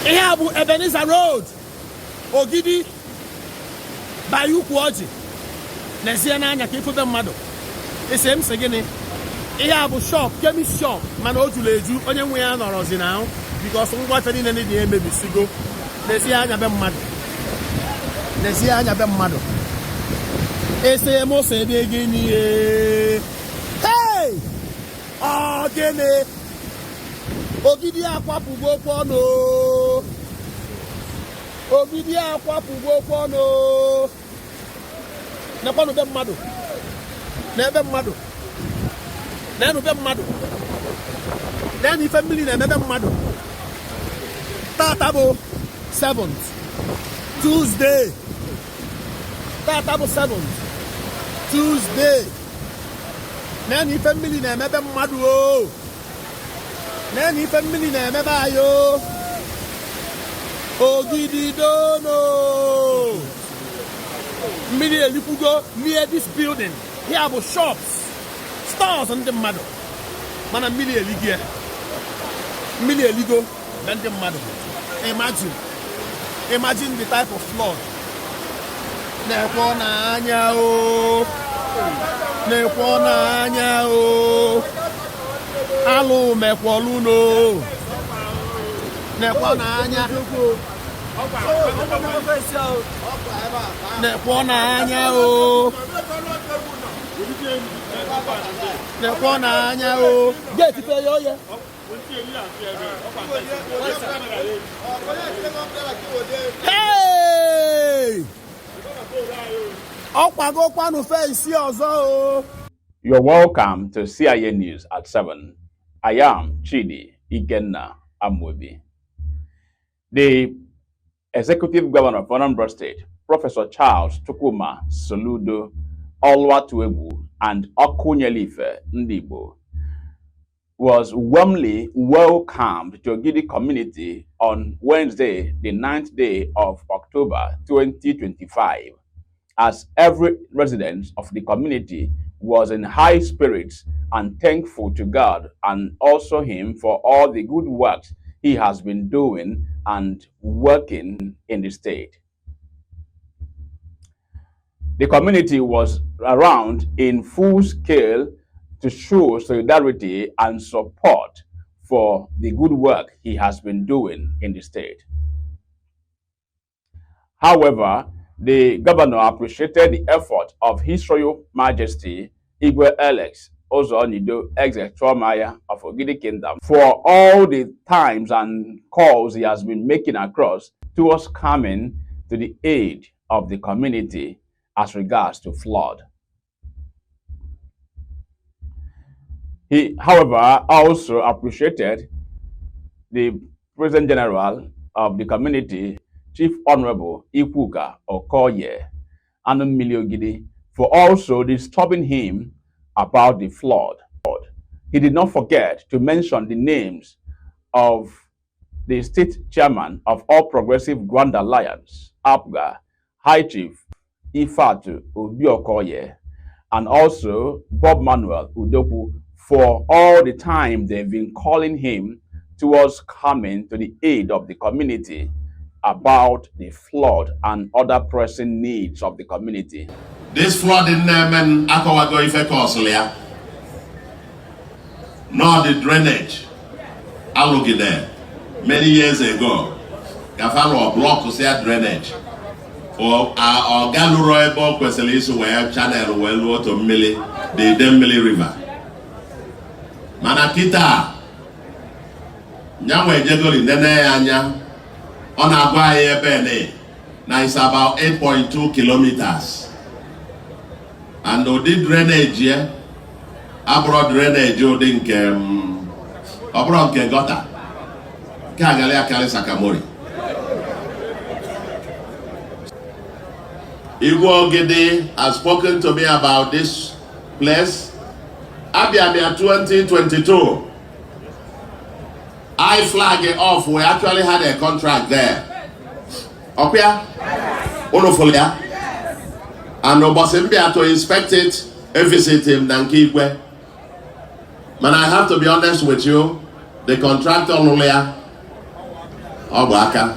Here bu Ebenezer Road, Ogidi, Bayuku Oji. Nesia na anya kifu be mmado. Ese m segene. Here bu shop, chemist shop, mana otuleju onye nwe ya norozi na because ngwa fedi na dey emebisigo. Nesia anya be mmado. Nesia anya be mmado. Ese mo se dey gini hey! Oh, gene. Ogidi akwapugo kwono. Ogidi akwapugo kwono. Na kwano be mmado. Na be mmado. Na no be mmado. Na ni family na be mmado. Tatabo 7th Tuesday. Tatabo 7th Tuesday. Na ni family na be mmado o. Na ni family na me ba yo. Ogidi dono. Immediately we go near this building. Here are shops, stores on the mado. Man, immediately here. Immediately go, then the mado. Imagine the type of flood. Nekona anya o. Nekona anya o. Alo mekwolu no. Nekona anya. Nekona anya o. Nekona anya o. Get it yo ye. Hey! Okwago kwanu fe isi ozo o. You're welcome to CIA News at 7. I am Chidi Ikenna Amwebi. The Executive Governor of Anambra State, Professor Charles Chukwuma Soludo Olwatuegwu and Okunyelife Ndibo, was warmly welcomed to Ogidi community on Wednesday, the 9th day of October 2025, as every resident of the community was in high spirits and thankful to God and also him for all the good works he has been doing and working in the state. The community was around in full scale to show solidarity and support for the good work he has been doing in the state. However, the governor appreciated the effort of His Royal Majesty Igwe Alex Ozonido Ex-Extraordinary of Ogidi Kingdom for all the times and calls he has been making across towards coming to the aid of the community as regards to flood. He, however, also appreciated the President General of the community, Chief Honorable Ikwuka Okoye and Ogidi, for also disturbing him about the flood. He did not forget to mention the names of the state chairman of All Progressive Grand Alliance, APGA, High Chief Ifatu Obiokoye, and also Bob Manuel Udoku for all the time they've been calling him towards coming to the aid of the community about the flood and other pressing needs of the community. This flood in Nemen Akawago Ife Kosolia, nor the drainage. I look at there. Many years ago, Gafaro block to say drainage. Or Galuro Ebo Queseliso where channel well water Millie, the Dembele River. Manakita Nyamwe Jegoli Nene Anya on Aguaye Bene. Now it's about 8.2 kilometers. And the drainage here, abroad drainage, you think, abroad Kegota, Kagalea Kale Sakamori. Ogidi has spoken to me about this place. Abia 2022. I flag it off. We actually had a contract there. Opia? Unofolia? And Obasimbia to inspect it and visit him Nankigwe. Man, I have to be honest with you. The contractor Lulia Obaka.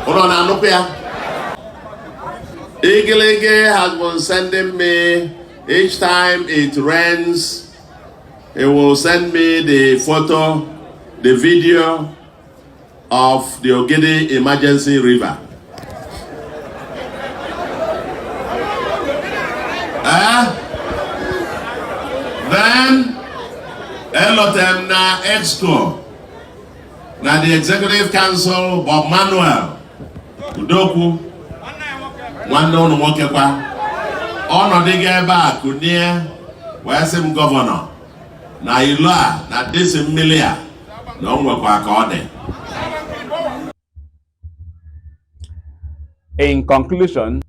Hold on, Anupia. Igilege has been sending me each time it rains. He will send me the photo, the video of the Ogidi emergency river. Then Elotem na Exco. Now the Executive Council, Bob Manuel Udoku, one known Wokekwa, Ono Digeba, Kunia, Wesim Governor, Na Ilua, Na Disimilia, no Wokwa Kode. In conclusion,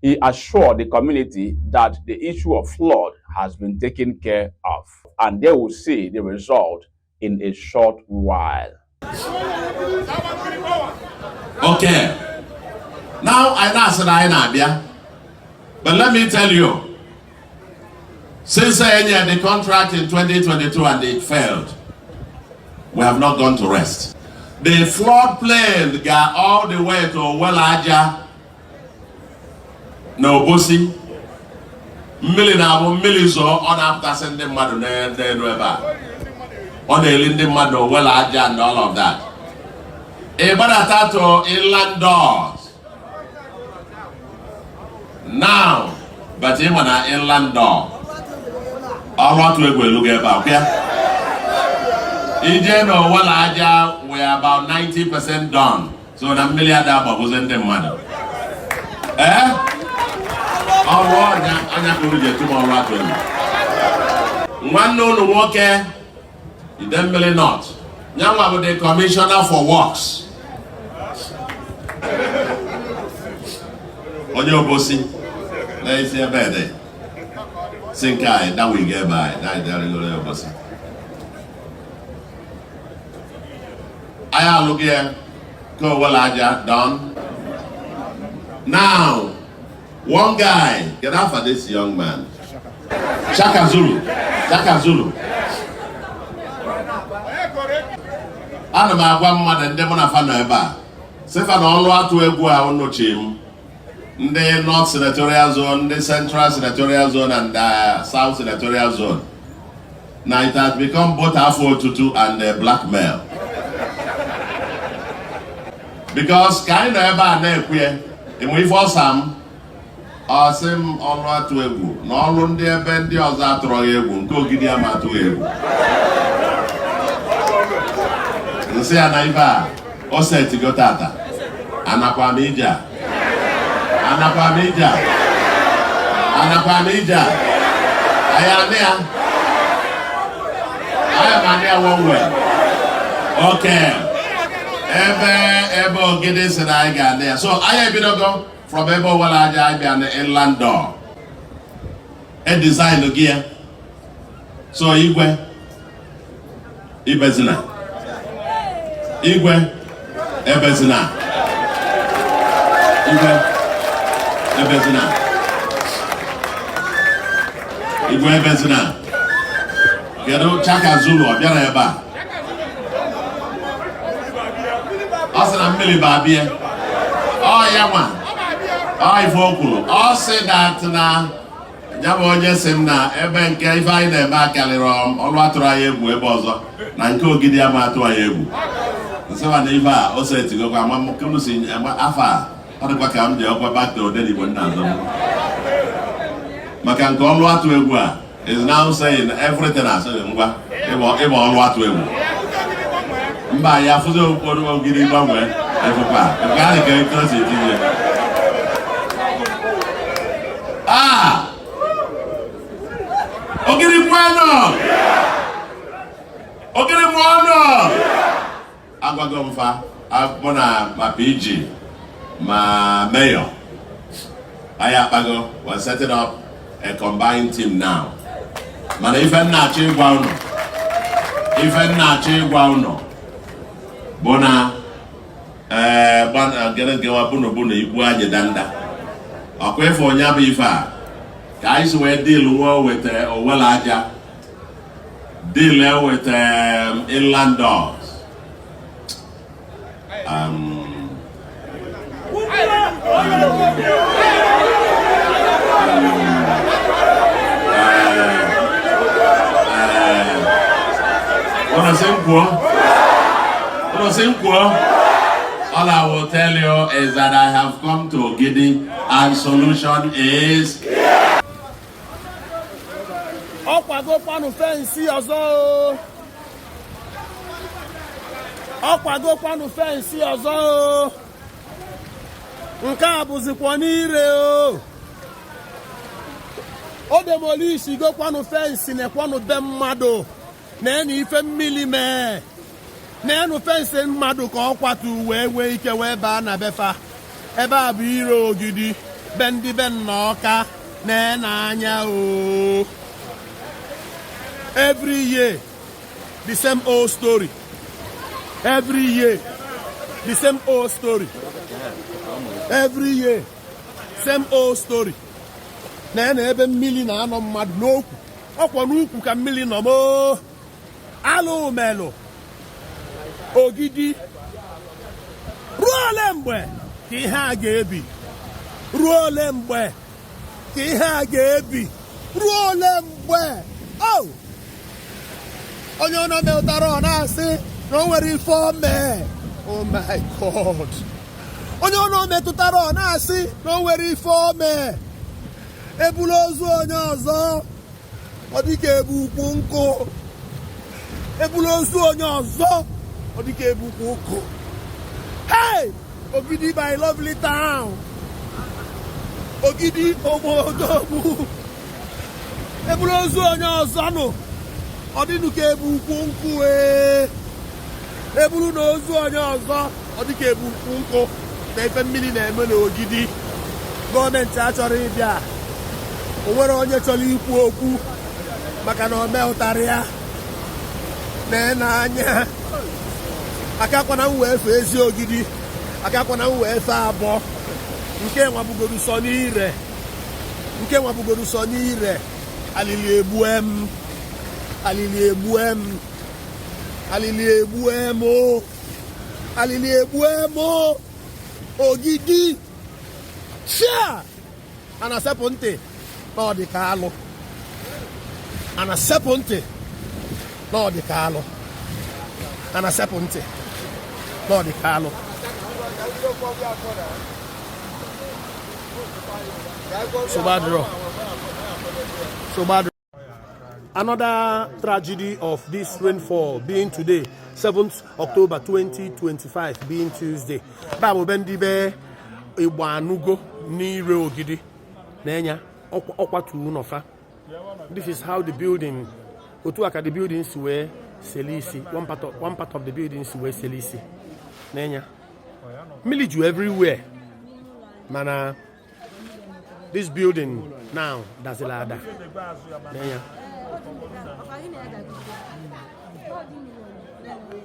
he assured the community that the issue of flood has been taken care of and they will see the result in a short while. Okay. Now I know, but let me tell you, since I ended the contract in 2022 and it failed, we have not gone to rest. The flood plain got all the way to Welaja, no Bosi, Milizo on after sending Madu on the Lindy Madu, Welaja, and all of that. Tato inland doors. Now, but him on an inland door. All what we will look about here. Ije no Welaja, we're about 90% done. So the million dollar was in the money. All right, I'm not going to get tomorrow. One no worker, you don't really not. Now I'm the commissioner for works. On your bossy, let's see a bed. Think that we get by. That's your bossy. I look here, go Welaja done. Now, one guy, get out for this young man. Shaka Zulu. Ana m agwa mmadụ ndị mụ na fa nọ ebe a sefa na ọlụ atụ egwu a ụnọchi m ndị North Senatorial Zone, ndị Central Senatorial Zone and South Senatorial Zone. Now it has become both Afro Tutu and blackmail. Because kind of ebe a na-ekwe enwe ife ọsam ọsị m ọlụ atụ egwu na ọlụ ndị ebe ndị ọzọ atụrụ ya egwu nke Ogidi ama atụ egwu. Nsi anaiba oseti gotata anakwamija ayamia one way. Okay, ebe Ogidi said I got there. So I have been go from ebe Welaja I be an inland door a design of gear. So Igwe Ibezina Igwe Ebezina. Kedu Chaka Zulu obiara ebe a. Ọ sị na mmiri ba abịa. Ọ ya nwa. Ọ ife o kwuru. Ọ sị that na ya bụ onye sị m na ebe nke ife anyị na-eme akarịrị ọrụ atụrụ anyị egwu ebe ọzọ na nke Ogidi ama atụ anyị egwu. Nsịwa na ife a o setigokwa amamkenu si afọ a ọ dịkwa ka m ji ọkwa back to Odenigbo nna azọ m. Maka nke ọrụ atụ egwu a is now saying everything as ngwa ịba ọrụ atụ egwu. Mba ya fụzi okporo Ogidi gbanwee efukwa nke a dịka eto si etinye. Ogidi kwano! Ogidi mwano! Agwago mfa, abona ma PG, ma mayor. Ayapago was setting up a combined team now. Mana ife nnachi gwa uno. Bona gere gewa bunu ibu aje danda. Akwefo onya bụ ife a. Ka anyị si wee deal with Welaja dealing with inland dogs. All I will tell you is that I have come to Ogidi and solution is Okwago kwanu fence ozo. Okwago kwanu fence ozo. Nke a bụzikwa n'ire o. O demolish go kwanu fence ne kwanu be mmadụ. Na eni ife mmili mee. Na enu fence mmadụ ka ọ kwatu wee ike wee baa na befa. Ebe a bụ ire Ogidi. Be ndị be Nnọka na anya o. Every year, the same old story. Every year, the same old story. Every year, same old story. Na ebe mmili na anọ mmadụ n'okwu. Ọkwa n'ukwu ka mmili nọ mo. Alụ melo. Ogidi. Ruo ole mgbe ka ihe a ga-ebi. Ruo ole mgbe ka ihe a ga-ebi. Ruo ole mgbe. Oh! Onye ọnọ metara ọ na-asị na o nwere ife ome. Oh my God. Onye ọnọ metụtara ọ na-asị na o nwere ife ome. Ebulu ozu onye ọzọ. Ọ dịka ebu ukwu nkụ. Ebulu ozu onye ọzọ. Ọ dịka ebu ukwu nkụ. Hey! Ogidi my lovely town. Ogidi obodo. Ebulu ozu onye ọzọ nụ. Ọ dịnụ ka ebu ukwu nkụ eburu na ozu onye ọzọ ọ dị ka ebu ukwu nkụ na ife mmiri na-eme n'Ogidi. Gọọmenti achọrọ ịbịa. O nwere onye chọrọ ikwu okwu maka na o mehụtara ya n'anya. Akakwana m wee fee ezi Ogidi. Akakwana m wee fee abụọ. Nke nwabugoro sọ n'ire. Nke nwabugoro sọ n'ire. Alili egbuem. Alili egbuem. Alili egbuem o. Alili egbuem o. Ogidi. Chia. Anasepụ ntị na ọ dị ka alụ. Anasepụ ntị na ọ dị ka alụ. Anasepụ ntị na ọ dị ka alụ. Sobadro. Another tragedy of this rainfall being today, 7th October 2025, being Tuesday. Babu bendibe Igbanugo n'ire Ogidi. Nenya okwatu unofa. This is how the building, Otuaka the buildings were Selisi. One part of the buildings were Selisi. Nenya. Miliju everywhere. Mana, this building now, that's a ladder. Nenya.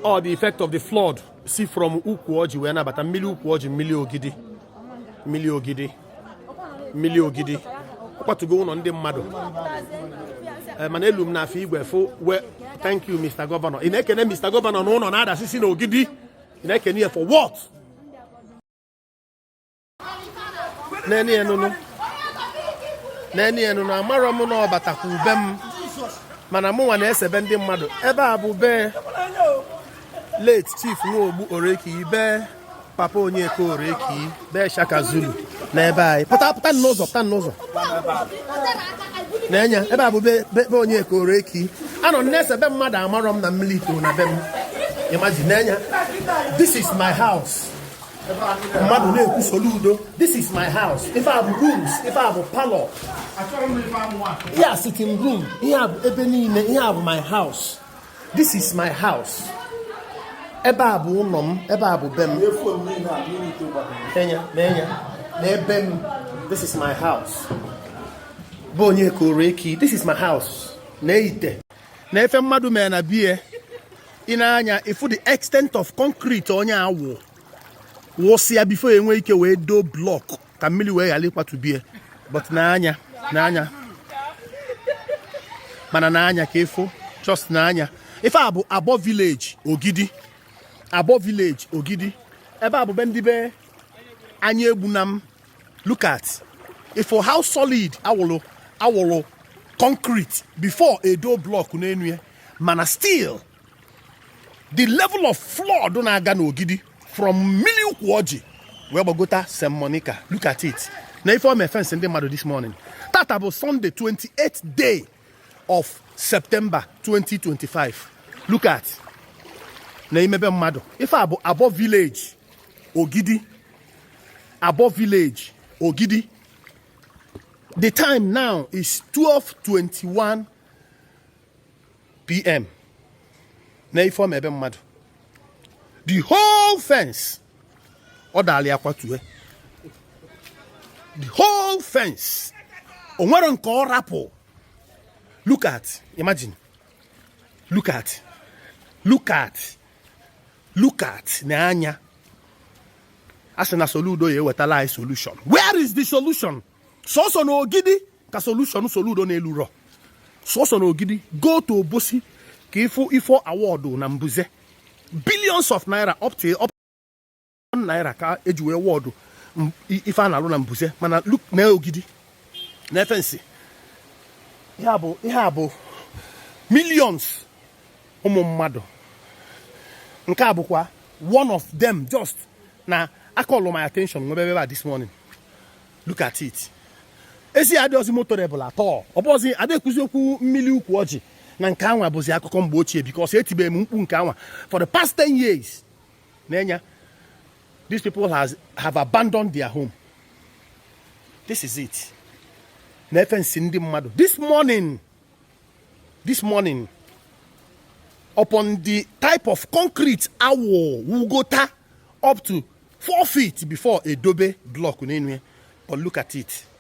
Or the effect of the flood. See from Ukwoji wena but a mili Ukwoji mili Ogidi. Mili Ogidi. Mili Ogidi. What to go on the mado? Manelum na fi fo we thank you Mr. Governor. In ekene Mr. Governor no on other sisi no Ogidi. In ekene for what? Neni enu no. Neni enu no amara mu no bataku bem. Mana mụ nwa na-esebe ndị mmadụ ebe a bụ be late chief Nwogbu Oreki be papa Onyeka Oreki be Shaka Zulu na ebe anyị pụta n'ụzọ na-enya ebe a bụ be Onyeka Oreki anọ na-esebe mmadụ amarọ m na mmilito na be m imagine na-enya this is my house mmadụ na-ekwu soludo this is my house ife a bụ rooms ife a bụ parlor here sitting room here ebe niile here bụ my house this is my house ebe a bụ ụlọ m ebe a bụ be m na ebe m this is my house bụ Onyeka Oreki this is my house na ite na efe mmadụ mere na bie ị na-anya ifu the extent of concrete onye awụ wụsịa before enwe ike wee do block ka mmiri wee ghara ịkwatu bie but n'anya mana n'anya ka efu just n'anya ife a bụ Abo village Ogidi ebe a bụ be ndị be anyị egbunam. Look at for how solid awolo concrete before a door block n'enu mana still the level of flood na-aga n'Ogidi from Miliukwu wee gbagota St. Monica. Look at it. Na ife ome fence ndị mmadụ this morning. Tata bụ Sunday 28th day of September 2025. Look at na imebe mmadụ. Ife a bụ Abo village Ogidi. The time now is 12:21 p.m. na ife ome ebe mmadụ. The whole fence ọdali akwatue. The whole fence onwere nke ọ rapụ. Look at, imagine. Look at na anya. Asị na Soludo ya ewetala solution. Where is the solution? Soso na Ogidi ka solution Soludo n'elu ro. Soso na Ogidi go to Obosi ka ifo award na Mbuze. Billions of naira up naira ka ejiwe award ife a na-alụ na Mbuze. Mana look na Ogidi na fence. Ihe a bụ millions ụmụ mmadụ. Nke a bụkwa one of them just na I call my attention this morning. Look at it. Ezi adịghịzi motorable at all. Ọ bụzi adịghịzi okwu Miliukwu ọjị na nke anwa bụzi akụkọ mgbe ochie because etibe m mkpu nke anwa for the past 10 years. N'enya, these people have abandoned their home. This is it. Na-efensi ndị mmadụ. This morning, upon the type of concrete awo wugota up to 4 feet before a dobe block. But look at it.